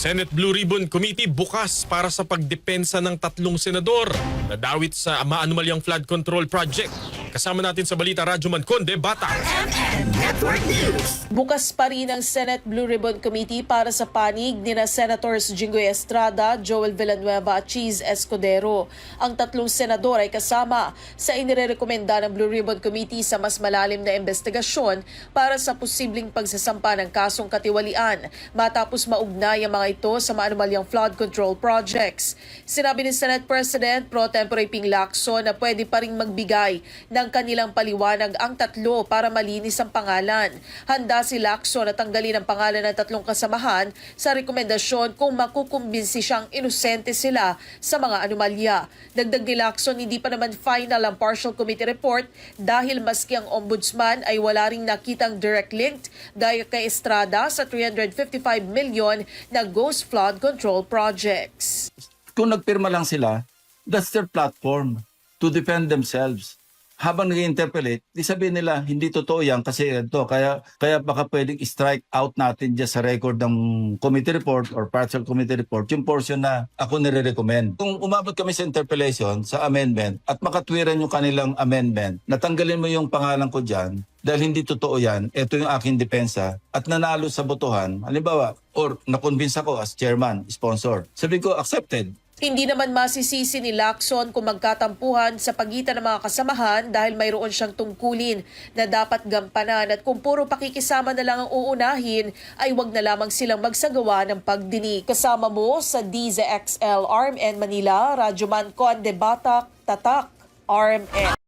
Senate Blue Ribbon Committee bukas para sa pagdepensa ng 3 senador na dawit sa maanumalyang flood control project. Kasama natin sa balita, Radyo Manconde, Bata. Bukas pa rin ang Senate Blue Ribbon Committee para sa panig ni Senators Jinggoy Estrada, Joel Villanueva at Cheese Escudero. Ang 3 senador ay kasama sa inirekomenda ng Blue Ribbon Committee sa mas malalim na investigasyon para sa posibleng pagsasampa ng kasong katiwalian matapos maugnay ang mga ito sa maanumalyang flood control projects. Sinabi ni Senate President Pro Tempore Ping Lacson na pwede pa ring magbigay ng kanilang paliwanag ang 3 para malinis ang pangalan. Handa si Lacson na tanggalin ang pangalan ng 3 kasamahan sa rekomendasyon kung makukumbinsi siyang inosente sila sa mga anomalya. Dagdag ni Lacson, hindi pa naman final ang partial committee report dahil maski ang ombudsman ay wala ring nakitang direct link gaya kay Estrada sa 355 million na ghost flood control projects. Kung nagpirma lang sila, that's their platform to defend themselves. Habang nag-interpolate, di sabihin nila, hindi totoo yan kasi ito. Kaya baka pwedeng strike out natin dyan sa record ng committee report or partial committee report, yung portion na ako nire-recommend. Kung umabot kami sa interpellation, sa amendment, at makatwiran yung kanilang amendment, natanggalin mo yung pangalan ko dyan, dahil hindi totoo yan, ito yung aking depensa, at nanalo sa botohan, halimbawa, or nakonvince ako as chairman, sponsor, sabi ko, accepted. Hindi naman masisisi ni Lacson kung magkatampuhan sa pagitan ng mga kasamahan dahil mayroon siyang tungkulin na dapat gampanan at kung puro pakikisama na lang ang uunahin ay wag na lamang silang magsagawa ng pagdinig. Kasama mo sa DZXL RMN Manila, Radyo Manconde, Batak, Tatak, RMN.